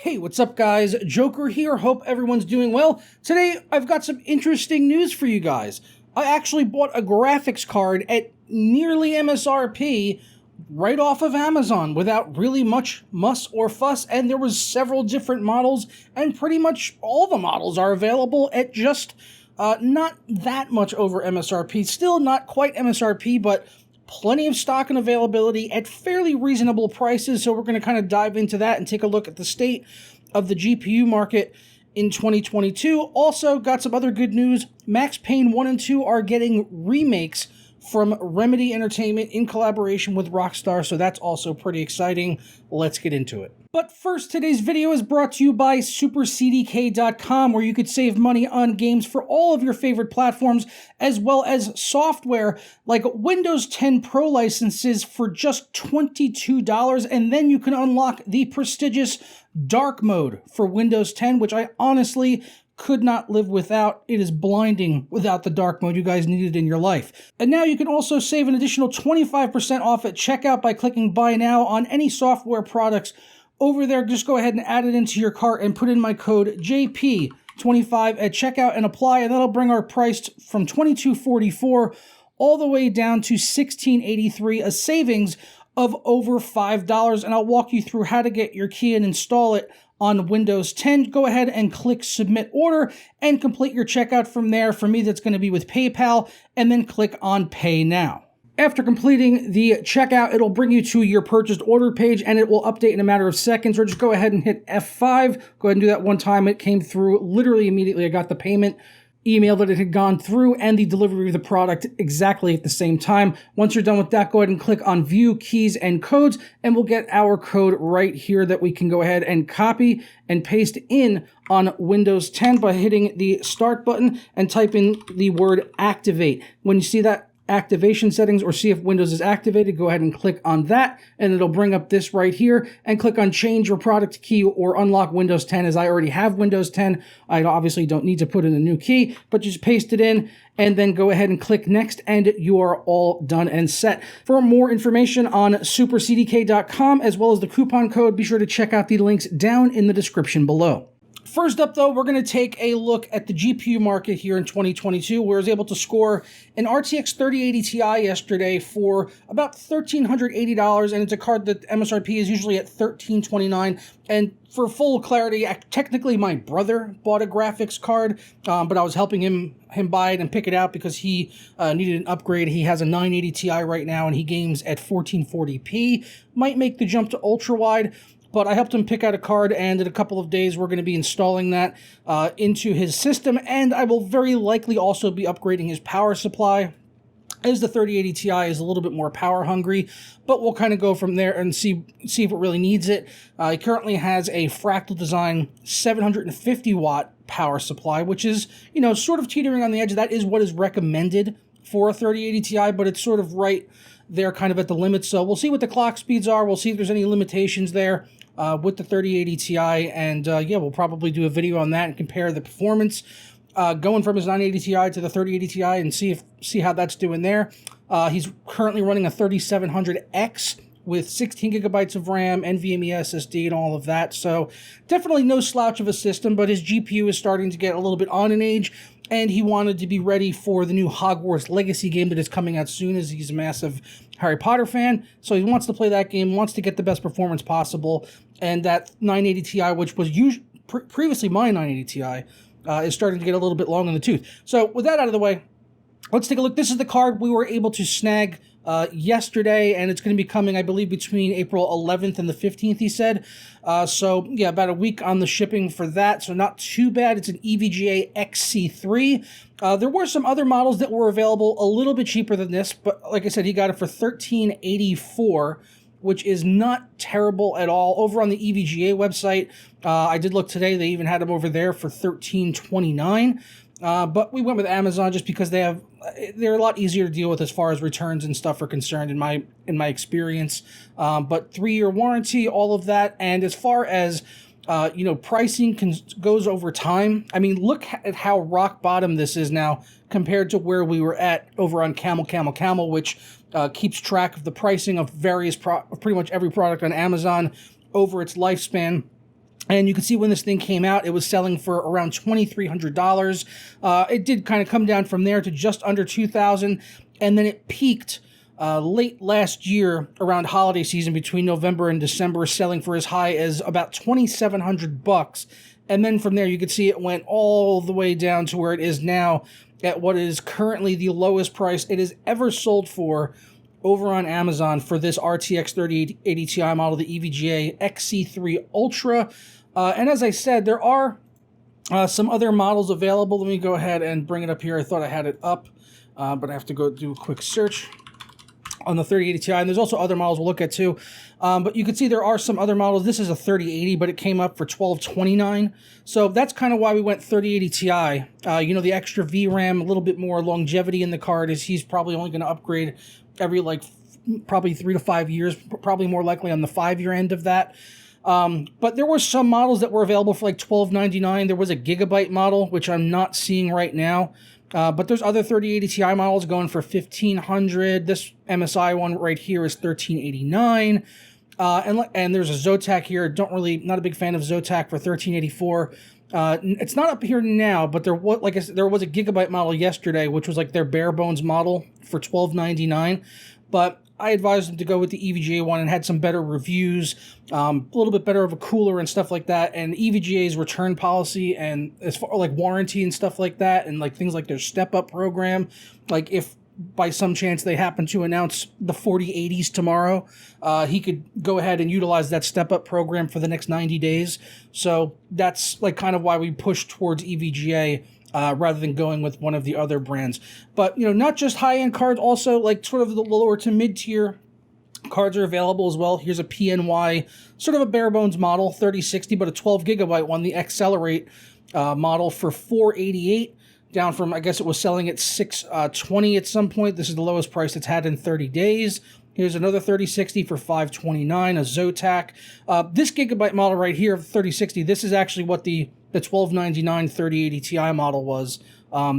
Hey, what's up guys? Joker here. Hope everyone's doing well. Today, I've got some interesting news for you guys. I actually bought a graphics card at nearly MSRP right off of Amazon without really much muss or fuss, and there was several different models, and pretty much all the models are available at just not that much over MSRP. Still not quite MSRP, but plenty of stock and availability at fairly reasonable prices, so we're going to kind of dive into that and take a look at the state of the GPU market in 2022. Also, got some other good news. Max Payne 1 and 2 are getting remakes from Remedy Entertainment in collaboration with Rockstar, so that's also pretty exciting. Let's get into it. But first, today's video is brought to you by SuperCDK.com, where you could save money on games for all of your favorite platforms, as well as software like Windows 10 Pro licenses for just $22, and then you can unlock the prestigious Dark Mode for Windows 10, which I honestly could not live without. It is blinding without the dark mode. You guys need it in your life. And now you can also save an additional 25% off at checkout by clicking buy now on any software products over there. Just go ahead and add it into your cart and put in my code JP25 at checkout and apply, and that'll bring our price from $22.44 all the way down to $16.83, a savings of over $5. And I'll walk you through how to get your key and install it on Windows 10. Go ahead and click Submit Order and complete your checkout from there. For me, that's going to be with PayPal, and then click on Pay Now. After completing the checkout, it'll bring you to your purchased order page, and it will update in a matter of seconds, or just go ahead and hit F5. Go ahead and do that one time. It came through literally immediately. I got the payment email that it had gone through and the delivery of the product exactly at the same time. Once you're done with that, go ahead and click on View Keys and Codes, and we'll get our code right here that we can go ahead and copy and paste in on Windows 10 by hitting the Start button and type in the word Activate. When you see that activation settings or see if Windows is activated, go ahead and click on that, and it'll bring up this right here, and click on change your product key or unlock Windows 10. As I already have Windows 10, I obviously don't need to put in a new key, but just paste it in and then go ahead and click next, and you are all done and set. For more information on supercdk.com as well as the coupon code, be sure to check out the links down in the description below. First up, though, we're going to take a look at the GPU market here in 2022, where I was able to score an RTX 3080 Ti yesterday for about $1,380, and it's a card that MSRP is usually at $1,329. And for full clarity, technically my brother bought a graphics card, but I was helping him buy it and pick it out because he needed an upgrade. He has a 980 Ti right now, and he games at 1440p. Might make the jump to ultra-wide, but I helped him pick out a card, and in a couple of days, we're going to be installing that into his system, and I will very likely also be upgrading his power supply, as the 3080 Ti is a little bit more power hungry, but we'll kind of go from there and see if it really needs it. He currently has a Fractal Design 750 watt power supply, which is, you know, sort of teetering on the edge. That is what is recommended for a 3080 Ti, but it's sort of right there kind of at the limit. So we'll see what the clock speeds are. We'll see if there's any limitations there with the 3080 Ti, and yeah, we'll probably do a video on that and compare the performance going from his 980 Ti to the 3080 Ti and see how that's doing there. He's currently running a 3700X with 16 gigabytes of RAM, NVMe SSD, and all of that. So definitely no slouch of a system, but his GPU is starting to get a little bit on in age, and he wanted to be ready for the new Hogwarts Legacy game that is coming out soon, as he's a massive Harry Potter fan. So he wants to play that game, wants to get the best performance possible, and that 980 Ti, which was previously my 980 Ti, is starting to get a little bit long in the tooth. So with that out of the way, let's take a look. This is the card we were able to snag yesterday, and it's going to be coming, I believe, between April 11th and the 15th, he said. So, yeah, about a week on the shipping for that, so not too bad. It's an EVGA XC3. There were some other models that were available a little bit cheaper than this, but like I said, he got it for $1,384, which is not terrible at all. Over on the EVGA website, I did look today, they even had them over there for $1,329. But we went with Amazon just because they're a lot easier to deal with as far as returns and stuff are concerned in my experience. But 3-year warranty, all of that, and as far as pricing goes over time. I mean, look at how rock bottom this is now compared to where we were at over on Camel, which keeps track of the pricing of pretty much every product on Amazon over its lifespan. And you can see when this thing came out, it was selling for around $2,300. It did kind of come down from there to just under $2,000, and then it peaked late last year around holiday season between November and December, selling for as high as about $2,700. And then from there, you can see it went all the way down to where it is now at what is currently the lowest price it has ever sold for over on Amazon for this RTX 3080 Ti model, the EVGA XC3 Ultra. And as I said, there are some other models available. Let me go ahead and bring it up here. I thought I had it up, but I have to go do a quick search on the 3080 Ti, and there's also other models we'll look at too. But you can see there are some other models. This is a 3080, but it came up for $1,229. So that's kind of why we went 3080 Ti. You know, the extra VRAM, a little bit more longevity in the card, is he's probably only going to upgrade every probably 3 to 5 years, probably more likely on the 5-year end of that. But there were some models that were available for like $1,299. There was a gigabyte model, which I'm not seeing right now. But there's other 3080 Ti models going for $1,500. This MSI one right here is $1,389. And there's a Zotac here. Not a big fan of Zotac for $1,384. It's not up here now, but there was, like I said, there was a gigabyte model yesterday, which was like their bare bones model for $1,299. But I advised them to go with the EVGA one and had some better reviews, a little bit better of a cooler and stuff like that. And EVGA's return policy and as far like warranty and stuff like that, and like things like their step up program, like if by some chance they happen to announce the 4080s tomorrow, he could go ahead and utilize that step up program for the next 90 days. So that's like kind of why we push towards EVGA. Rather than going with one of the other brands. But, you know, not just high-end cards, also, like, sort of the lower to mid-tier cards are available as well. Here's a PNY, sort of a bare-bones model, 3060, but a 12-gigabyte one, the Accelerate model for $488, down from, I guess it was selling at $620 at some point. This is the lowest price it's had in 30 days. Here's another 3060 for $529, a Zotac. This gigabyte model right here of 3060, this is actually what the $1,299 3080 Ti model was,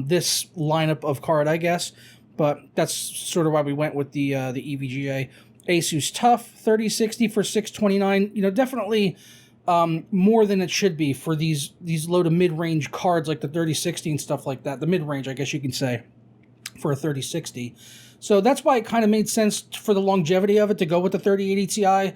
this lineup of card, I guess. But that's sort of why we went with the EVGA. Asus TUF 3060 for $629. You know, definitely more than it should be for these low to mid-range cards like the 3060 and stuff like that. The mid-range, I guess you can say, for a 3060. So that's why it kind of made sense for the longevity of it to go with the 3080 Ti,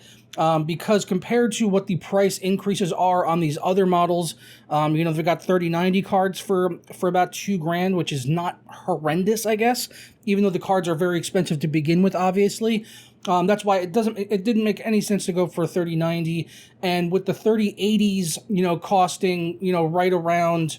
because compared to what the price increases are on these other models, you know, they've got 3090 cards for about $2,000, which is not horrendous, I guess, even though the cards are very expensive to begin with, obviously. That's why it didn't make any sense to go for a 3090, and with the 3080s, you know, costing, you know, right around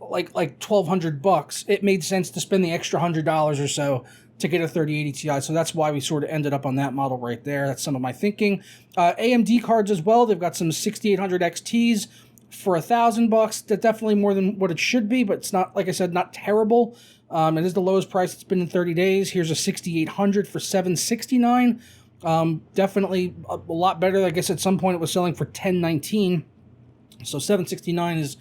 like $1,200, it made sense to spend the extra $100 or so to get a 3080 Ti. So that's why we sort of ended up on that model right there. That's some of my thinking. AMD cards as well. They've got some 6800 XTs for $1,000. That's definitely more than what it should be, but it's not, like I said, not terrible. It is the lowest price it's been in 30 days. Here's a 6800 for $769. Definitely a lot better. I guess at some point it was selling for $1,019. So $769 is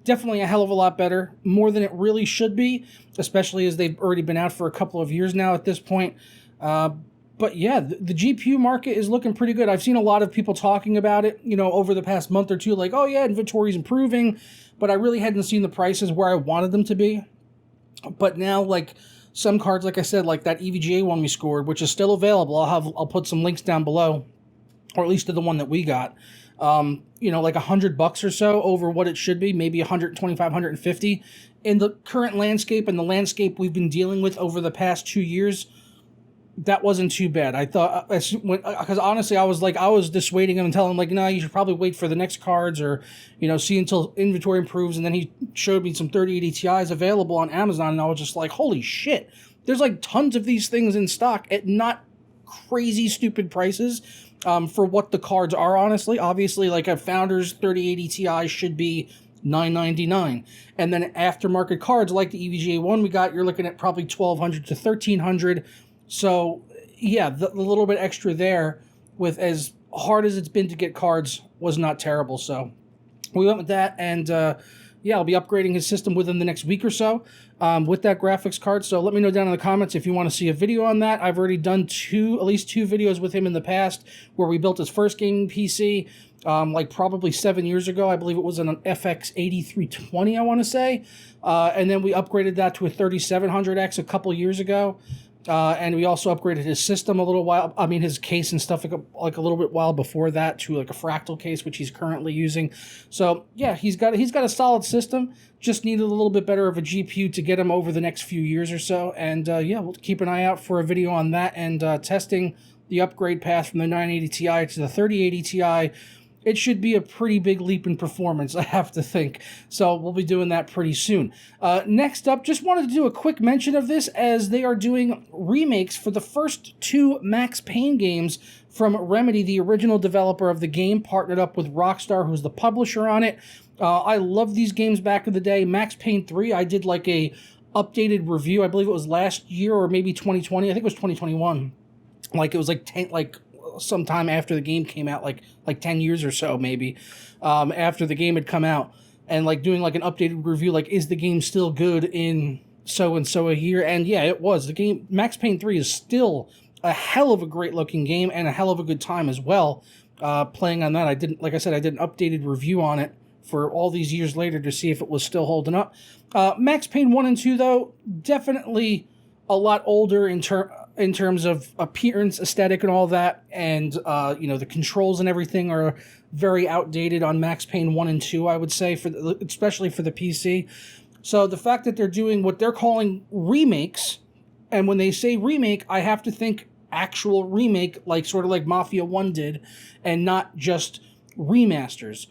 definitely a hell of a lot better, more than it really should be, especially as they've already been out for a couple of years now at this point. But yeah, the GPU market is looking pretty good. I've seen a lot of people talking about it, you know, over the past month or two, like, oh yeah, inventory's improving, but I really hadn't seen the prices where I wanted them to be. But now, like, some cards, like I said, like that EVGA one we scored, which is still available, I'll put some links down below, or at least to the one that we got. You know, like $100 or so over what it should be, maybe 125, 150. In the current landscape and the landscape we've been dealing with over the past 2 years, that wasn't too bad. I thought, because honestly, I was dissuading him and telling him, like, no, you should probably wait for the next cards, or, you know, see until inventory improves. And then he showed me some 3080 Ti's available on Amazon, and I was just like, holy shit, there's like tons of these things in stock at not crazy stupid prices. For what the cards are, honestly. Obviously, like a Founders 3080 Ti should be $999. And then aftermarket cards like the EVGA one we got, you're looking at probably $1,200 to $1,300. So, yeah, the little bit extra there, with as hard as it's been to get cards, was not terrible. So we went with that, and yeah, I'll be upgrading his system within the next week or so with that graphics card. So let me know down in the comments if you want to see a video on that. I've already done at least two videos with him in the past where we built his first gaming PC, like probably 7 years ago. I believe it was an FX 8320, I want to say. And then we upgraded that to a 3700X a couple years ago. And we also upgraded his system a little while. I mean, his case and stuff like a little bit while before that to like a fractal case, which he's currently using. So yeah, he's got a solid system. Just needed a little bit better of a GPU to get him over the next few years or so. And yeah, we'll keep an eye out for a video on that and testing the upgrade path from the 980 Ti to the 3080 Ti. It should be a pretty big leap in performance, I have to think. So we'll be doing that pretty soon. Next up, just wanted to do a quick mention of this as they are doing remakes for the first two Max Payne games from Remedy, the original developer of the game, partnered up with Rockstar, who's the publisher on it. I love these games back in the day. Max Payne 3, I did like a updated review. I believe it was last year or maybe 2020. I think it was 2021. Like it was like 10, like sometime after the game came out, like 10 years or so maybe, after the game had come out, and like doing like an updated review, like is the game still good in so and so a year? And yeah, it was. The game Max Payne 3 is still a hell of a great looking game and a hell of a good time as well. Playing on that, I did an updated review on it for all these years later to see if it was still holding up. Max Payne 1 and 2 though, definitely a lot older in terms of appearance, aesthetic, and all that, and you know, the controls and everything are very outdated on Max Payne 1 and 2, I would say, especially for the PC. So the fact that they're doing what they're calling remakes, and when they say remake, I have to think actual remake, like sort of like Mafia 1 did, and not just remasters.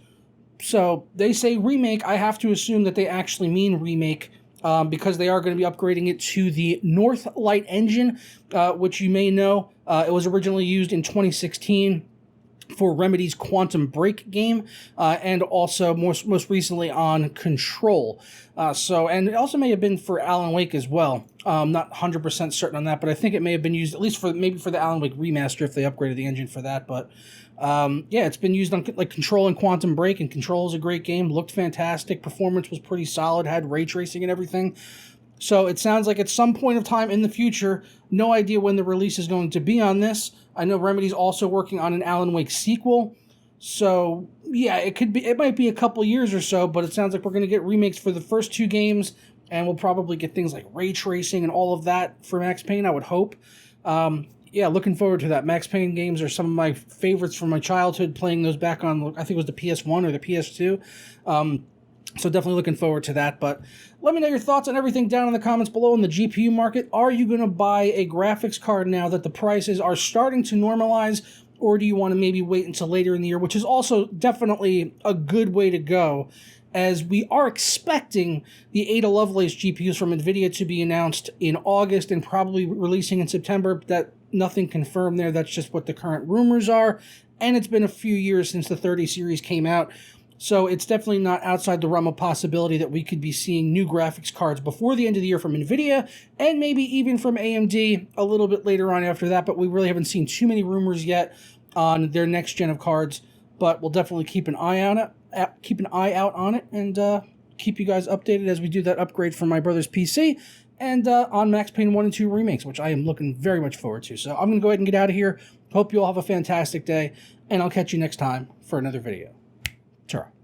So they say remake, I have to assume that they actually mean remake, because they are going to be upgrading it to the Northlight engine, which you may know, it was originally used in 2016 for Remedy's Quantum Break game, and also most recently on Control. And it also may have been for Alan Wake as well. I'm not 100% certain on that, but I think it may have been used at least for the Alan Wake remaster if they upgraded the engine for that. But yeah, it's been used on like Control and Quantum Break, and Control is a great game. Looked fantastic. Performance was pretty solid. Had ray tracing and everything. So it sounds like at some point of time in the future, no idea when the release is going to be on this. I know Remedy's also working on an Alan Wake sequel. So yeah, it might be a couple years or so, but it sounds like we're going to get remakes for the first two games, and we'll probably get things like ray tracing and all of that for Max Payne, I would hope. Yeah, looking forward to that. Max Payne games are some of my favorites from my childhood, playing those back on, I think it was the PS1 or the PS2. So definitely looking forward to that. But let me know your thoughts on everything down in the comments below in the GPU market. Are you going to buy a graphics card now that the prices are starting to normalize, or do you want to maybe wait until later in the year, which is also definitely a good way to go, as we are expecting the Ada Lovelace GPUs from NVIDIA to be announced in August and probably releasing in September. That nothing confirmed there. That's just what the current rumors are. And it's been a few years since the 30 series came out. So it's definitely not outside the realm of possibility that we could be seeing new graphics cards before the end of the year from NVIDIA, and maybe even from AMD a little bit later on after that, but we really haven't seen too many rumors yet on their next gen of cards. But we'll definitely keep an eye on it, and keep you guys updated as we do that upgrade for my brother's PC, and on Max Payne 1 and 2 remakes, which I am looking very much forward to. So I'm going to go ahead and get out of here. Hope you all have a fantastic day, and I'll catch you next time for another video. Ciao.